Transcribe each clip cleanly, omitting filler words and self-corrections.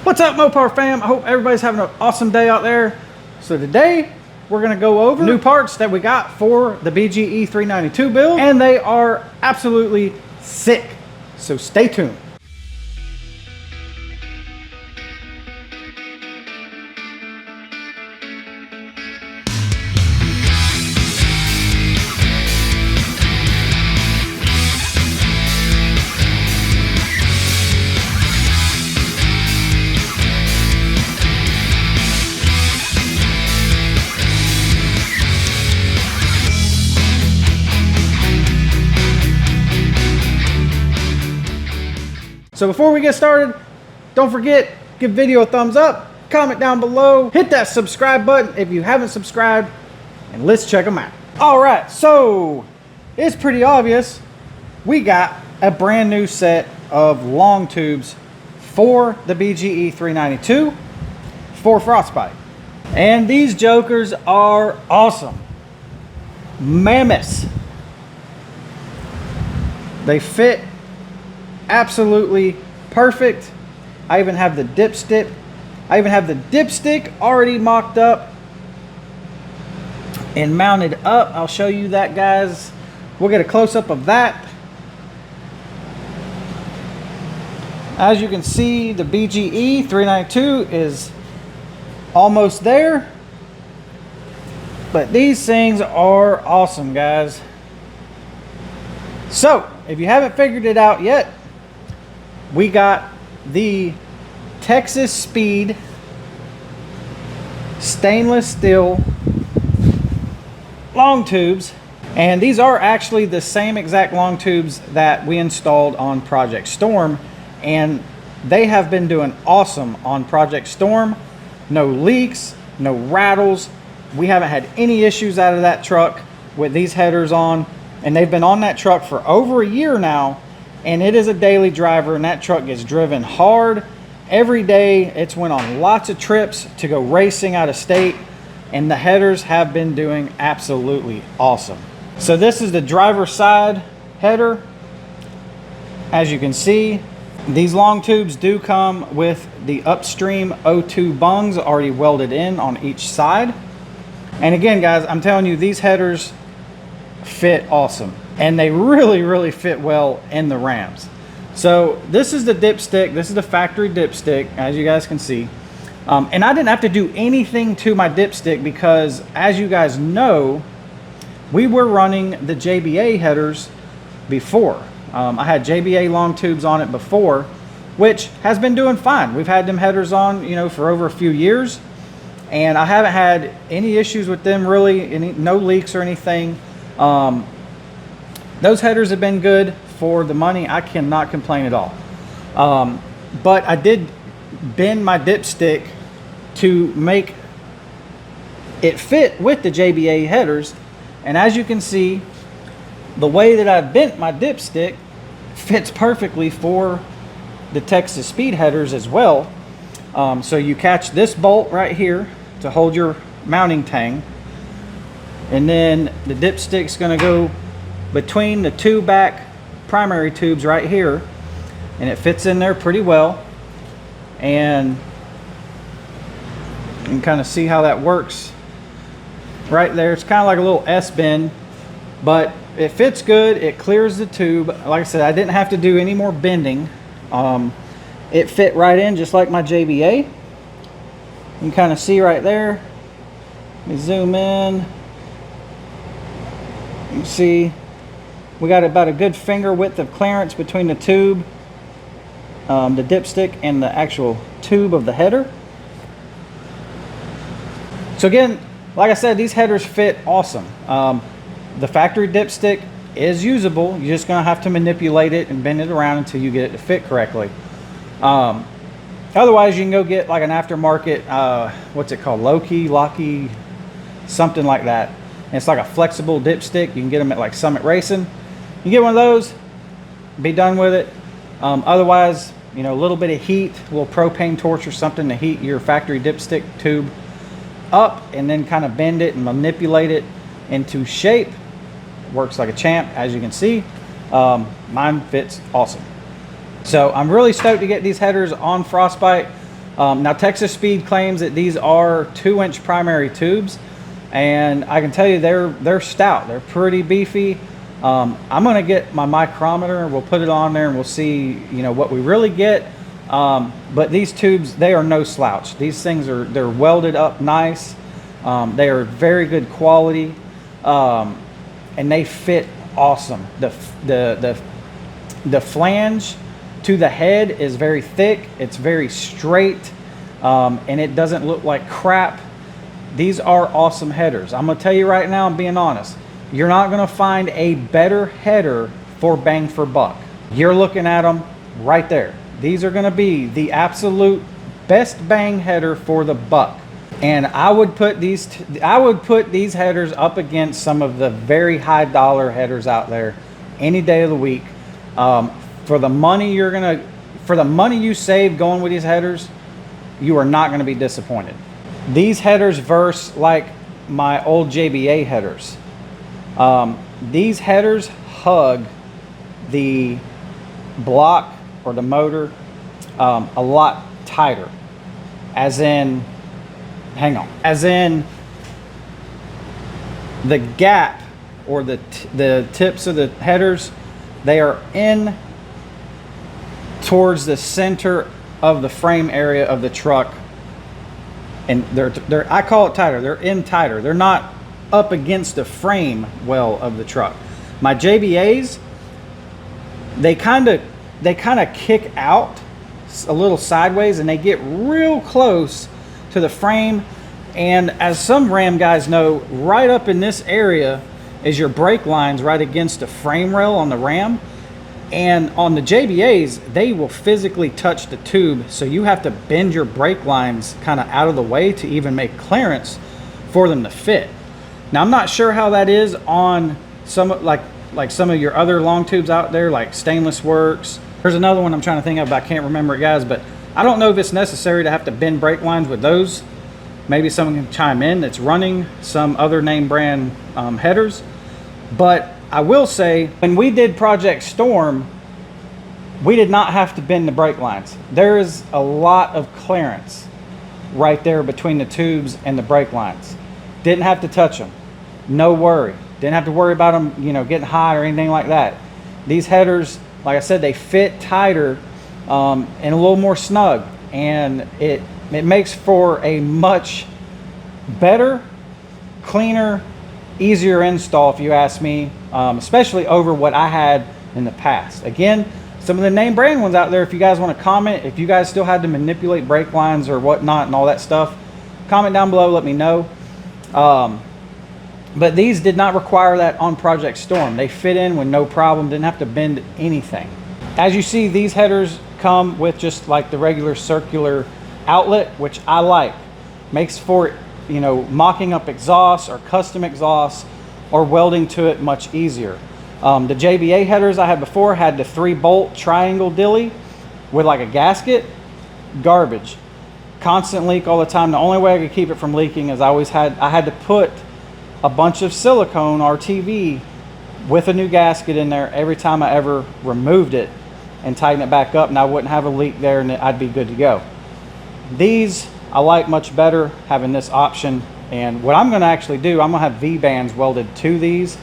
What's up, MOPAR fam? I hope everybody's having an awesome day out there. So today we're going to go over new parts that we got for the BGE 392 build, and they are absolutely sick. So stay tuned. So before we get started, don't forget, give video a thumbs up, comment down below, hit that subscribe button if you haven't subscribed, and let's check them out. All right, so it's pretty obvious. We got a brand new set of long tubes for the BGE 392 for Frostbite. And these jokers are awesome. Mammoths. They fit absolutely perfect. I even have the dipstick. I even have the dipstick already mocked up and mounted up. I'll show you that, guys. We'll get a close-up of that. As you can see, the BGE 392 is almost there. But these things are awesome, guys. So, if you haven't figured it out yet, we got the Texas Speed stainless steel long tubes, and these are actually the same exact long tubes that we installed on Project Storm, and they have been doing awesome on Project Storm. No leaks, no rattles. We haven't had any issues out of that truck with these headers on, and they've been on that truck for over a year now. And it is a daily driver, and that truck gets driven hard every day. It's went on lots of trips to go racing out of state, and the headers have been doing absolutely awesome. So this is the driver's side header. As you can see, these long tubes do come with the upstream O2 bungs already welded in on each side. And again, guys, I'm telling you, these headers fit awesome. And they really fit well in the Rams. So this is the dipstick. This is the factory dipstick, as you guys can see. And I didn't have to do anything to my dipstick because, as you guys know, we were running the JBA headers before. I had JBA long tubes on it before, which has been doing fine. We've had them headers on, you know, for over a few years, and I haven't had any issues with them really, no leaks or anything. Those headers have been good for the money. I cannot complain at all. But I did bend my dipstick to make it fit with the JBA headers. And as you can see, the way that I bent my dipstick fits perfectly for the Texas Speed headers as well. So you catch this bolt right here to hold your mounting tang. And then the dipstick's gonna go between the two back primary tubes right here, and it fits in there pretty well. And you can kind of see how that works right there. It's kind of like a little S-bend, but it fits good. It clears the tube. Like I said, I didn't have to do any more bending. It fit right in just like my JBA. You can kind of see right there. Let me zoom in. You can see we got about a good finger width of clearance between the tube, the dipstick, and the actual tube of the header. So again, like I said, these headers fit awesome. The factory dipstick is usable. You're just gonna have to manipulate it and bend it around until you get it to fit correctly. Otherwise, you can go get like an aftermarket, what's it called, Locky, something like that. And it's like a flexible dipstick. You can get them at like Summit Racing. You get one of those, be done with it. Otherwise, you know, a little bit of heat, a little propane torch or something to heat your factory dipstick tube up, and then kind of bend it and manipulate it into shape. Works like a champ, as you can see. Mine fits awesome. So I'm really stoked to get these headers on Frostbite. Now Texas Speed claims that these are 2-inch primary tubes, and I can tell you they're stout. They're pretty beefy. I'm gonna get my micrometer. We'll put it on there and we'll see, you know, what we really get. But these tubes, they are no slouch. These things they're welded up nice. They are very good quality, and they fit awesome. The flange to the head is very thick. It's very straight, and it doesn't look like crap. These are awesome headers. I'm gonna tell you right now, I'm being honest. You're not gonna find a better header for bang for buck. You're looking at them right there. These are gonna be the absolute best bang header for the buck. And I would put these headers up against some of the very high dollar headers out there any day of the week. For the money you save going with these headers, you are not gonna be disappointed. These headers verse like my old JBA headers. These headers hug the block or the motor a lot tighter, as in the gap or the tips of the headers, they are in towards the center of the frame area of the truck, and they're I call it tighter. They're in tighter. They're not up against the frame well of the truck. My JBAs, they kind of kick out a little sideways and they get real close to the frame. And as some Ram guys know, right up in this area is your brake lines right against the frame rail on the Ram. And on the JBAs, they will physically touch the tube, so you have to bend your brake lines kind of out of the way to even make clearance for them to fit. Now, I'm not sure how that is on some like some of your other long tubes out there, like Stainless Works. There's another one I'm trying to think of, but I can't remember it, guys. But I don't know if it's necessary to have to bend brake lines with those. Maybe someone can chime in that's running some other name brand headers. But I will say, when we did Project Storm, we did not have to bend the brake lines. There is a lot of clearance right there between the tubes and the brake lines. Didn't have to touch them. No worry. Didn't have to worry about them, you know, getting hot or anything like that. These headers, like I said, they fit tighter and a little more snug, and it makes for a much better, cleaner, easier install, if you ask me, especially over what I had in the past. Again, some of the name brand ones out there, if you guys want to comment, if you guys still had to manipulate brake lines or whatnot and all that stuff, comment down below, let me know. But these did not require that on Project Storm. They fit in with no problem, didn't have to bend anything. As you see, these headers come with just like the regular circular outlet, which I like. Makes for, you know, mocking up exhaust or custom exhaust or welding to it much easier. The JBA headers I had before had the 3-bolt triangle dilly with like a gasket. Garbage. Constant leak all the time. The only way I could keep it from leaking is I had to put a bunch of silicone RTV with a new gasket in there every time I ever removed it and tighten it back up, and I wouldn't have a leak there and I'd be good to go. These I like much better, having this option. And what I'm going to actually do, I'm going to have V-bands welded to these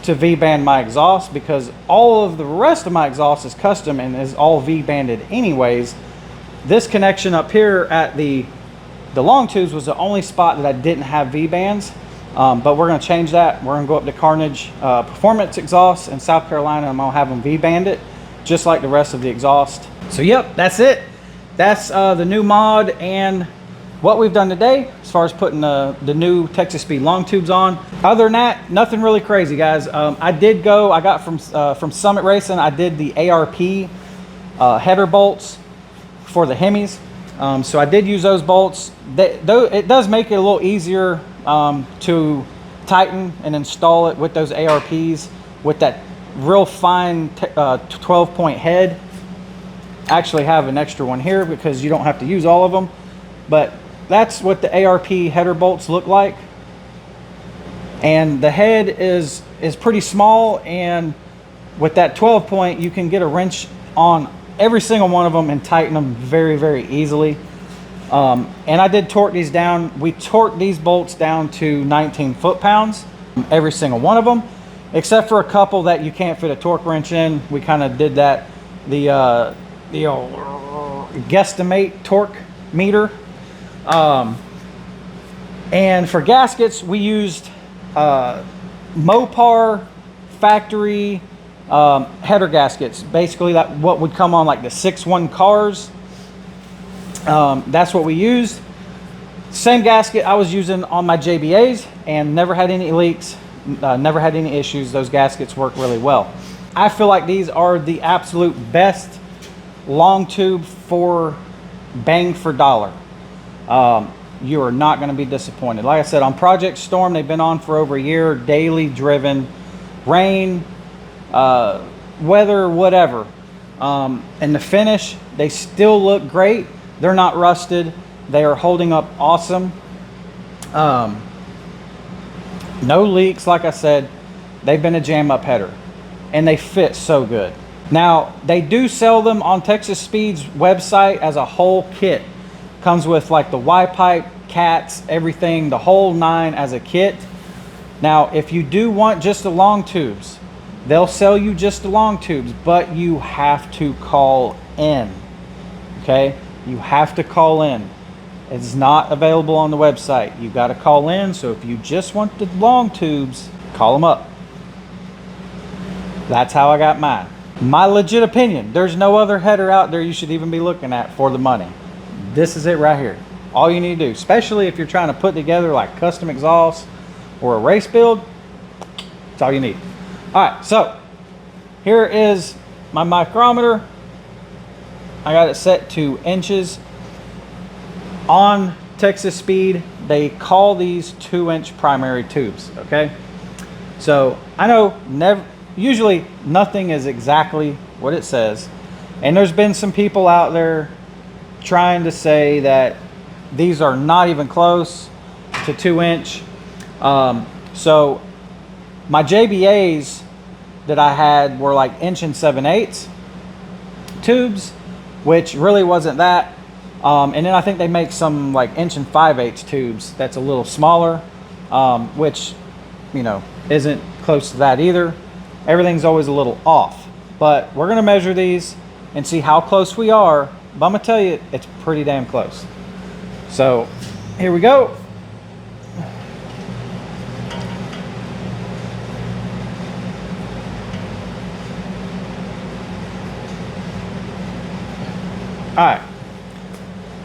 to V-band my exhaust, because all of the rest of my exhaust is custom and is all V-banded anyways. This connection up here at the Longtubes was the only spot that I didn't have V-bands, but we're going to change that. We're going to go up to Carnage Performance Exhaust in South Carolina, and I'm going to have them V-banded just like the rest of the exhaust. So yep, that's it. That's the new mod and what we've done today as far as putting the new Texas Speed Longtubes on. Other than that, nothing really crazy, guys. I got from Summit Racing, I did the ARP header bolts for the HEMIs. So I did use those bolts. It does make it a little easier to tighten and install it with those ARPs with that real fine 12-point head. I actually have an extra one here because you don't have to use all of them, but that's what the ARP header bolts look like. And the head is pretty small, and with that 12-point you can get a wrench on every single one of them and tighten them very, very easily. And I did torque these down. We torqued these bolts down to 19 foot-pounds, every single one of them, except for a couple that you can't fit a torque wrench in. We kind of did that, the old guesstimate torque meter. And for gaskets, we used MOPAR factory header gaskets. Basically, that what would come on like the 6.1 cars. That's what we used. Same gasket I was using on my JBAs, and never had any leaks, never had any issues. Those gaskets work really well. I feel like these are the absolute best long tube for bang for dollar. You are not going to be disappointed. Like I said, on Project Storm, they've been on for over a year, daily driven, rain, weather, whatever. And the finish, they still look great. They're not rusted. They are holding up awesome. No leaks, like I said. They've been a jam up header, and they fit so good. Now, they do sell them on Texas Speed's website as a whole kit. Comes with like the Y-pipe, cats, everything, the whole nine as a kit. Now, if you do want just the long tubes, they'll sell you just the long tubes, but you have to call in, okay? You have to call in. It's not available on the website. You got to call in, so if you just want the long tubes, call them up. That's how I got mine. My legit opinion, there's no other header out there you should even be looking at for the money. This is it right here. All you need to do, especially if you're trying to put together like custom exhaust or a race build, that's all you need. All right, so here is my micrometer. I got it set to inches. On Texas Speed, they call these 2-inch primary tubes, okay? So I know usually nothing is exactly what it says. And there's been some people out there trying to say that these are not even close to 2-inch. So my JBAs that I had were like 1 7/8 tubes, which really wasn't that. And then I think they make some like 1 5/8 tubes that's a little smaller, which, you know, isn't close to that either. Everything's always a little off, but we're gonna measure these and see how close we are. But I'm gonna tell you, it's pretty damn close. So here we go. All right,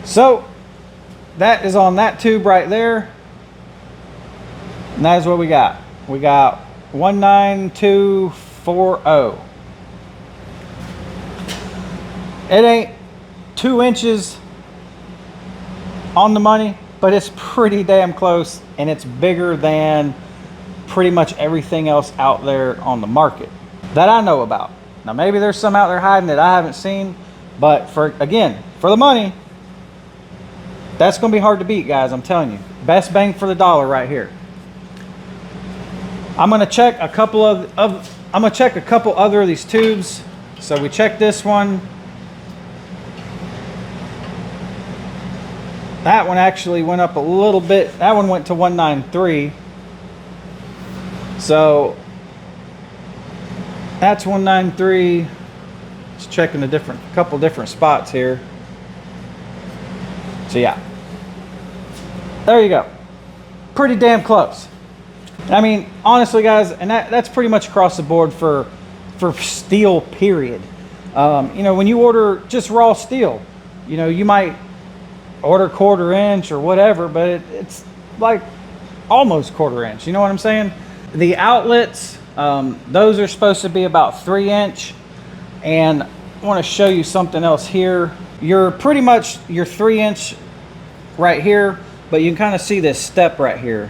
so that is on that tube right there, and that is what we got. We got 19240. It ain't 2 inches on the money, but it's pretty damn close, and it's bigger than pretty much everything else out there on the market that I know about. Now maybe there's some out there hiding that I haven't seen, but for the money, that's gonna be hard to beat, guys. I'm telling you, best bang for the dollar right here. I'm gonna check a couple other of these tubes. So we checked this one. That one actually went up a little bit. That one went to 193. So that's 193. Just checking a couple different spots here. So yeah, there you go. Pretty damn close. I mean, honestly, guys, and that's pretty much across the board for steel, period. You know, when you order just raw steel, you know, you might order 1/4 inch or whatever, but it's like almost 1/4 inch. You know what I'm saying? The outlets, those are supposed to be about 3 inch. And I want to show you something else here. You're pretty much your 3 inch right here, but you can kind of see this step right here.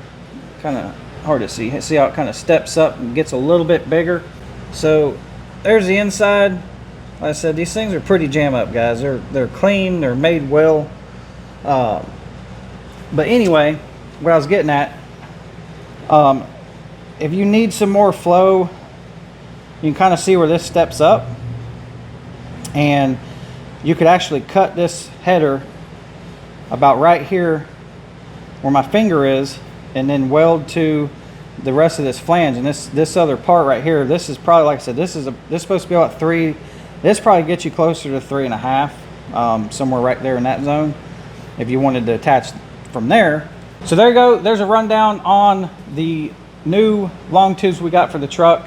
Kind of hard to see. See how it kind of steps up and gets a little bit bigger. So there's the inside. Like I said, these things are pretty jam up, guys. They're clean. They're made well. But anyway, what I was getting at, if you need some more flow, you can kind of see where this steps up, and you could actually cut this header about right here where my finger is, and then weld to the rest of this flange. And this other part right here, this is probably, like I said, this is supposed to be about 3. This probably gets you closer to 3.5, somewhere right there in that zone, if you wanted to attach from there. So there you go. There's a rundown on the new long tubes we got for the truck.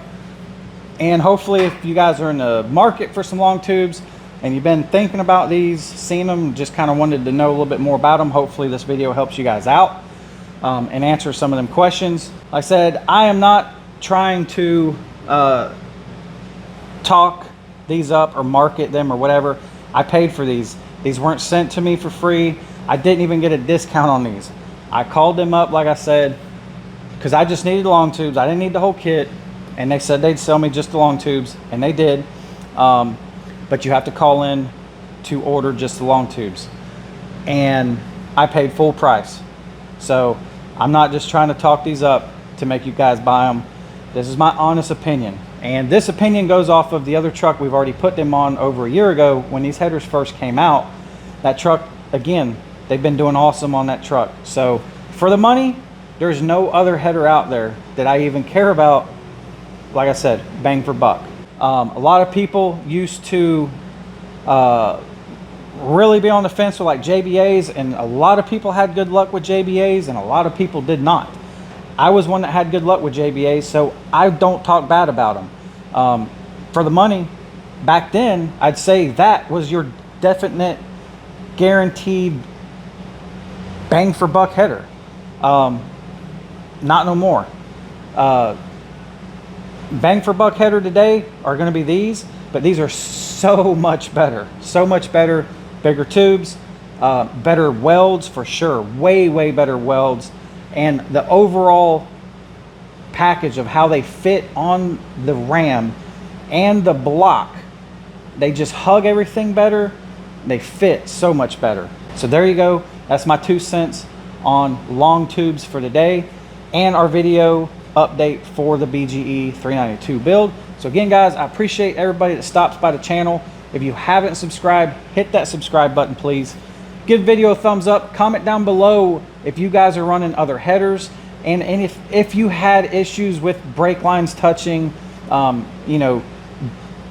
And hopefully, if you guys are in the market for some long tubes and you've been thinking about these, seen them, just kind of wanted to know a little bit more about them, hopefully this video helps you guys out and answer some of them questions. Like I said, I am not trying to talk these up or market them or whatever. I paid for these. These weren't sent to me for free. I didn't even get a discount on these. I called them up, like I said, because I just needed long tubes. I didn't need the whole kit. And they said they'd sell me just the long tubes, and they did. But you have to call in to order just the long tubes. And I paid full price. So I'm not just trying to talk these up to make you guys buy them. This is my honest opinion. And this opinion goes off of the other truck we've already put them on over a year ago when these headers first came out. That truck, again, they've been doing awesome on that truck. So for the money, there's no other header out there that I even care about. Like I said, bang for buck. A lot of people used to really be on the fence with like JBAs, and a lot of people had good luck with JBAs and a lot of people did not. I was one that had good luck with JBAs, so I don't talk bad about them. For the money, back then, I'd say that was your definite, guaranteed bang for buck header. Not no more. Bang for buck header today are going to be these, but these are so much better, bigger tubes, better welds for sure, way better welds. And the overall package of how they fit on the ram and the block, they just hug everything better. They fit so much better. So there you go. That's my 2 cents on long tubes for today and our video update for the BGE 392 build. So again, guys, I appreciate everybody that stops by the channel. If you haven't subscribed, hit that subscribe button, please. Give the video a thumbs up. Comment down below if you guys are running other headers, and if you had issues with brake lines touching, you know,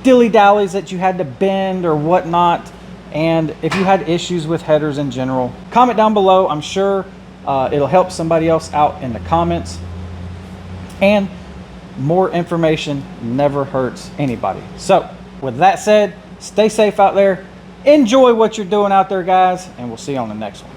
dilly-dallies that you had to bend or whatnot, and if you had issues with headers in general. Comment down below. I'm sure it'll help somebody else out in the comments. And more information never hurts anybody. So with that said, stay safe out there. Enjoy what you're doing out there, guys, and we'll see you on the next one.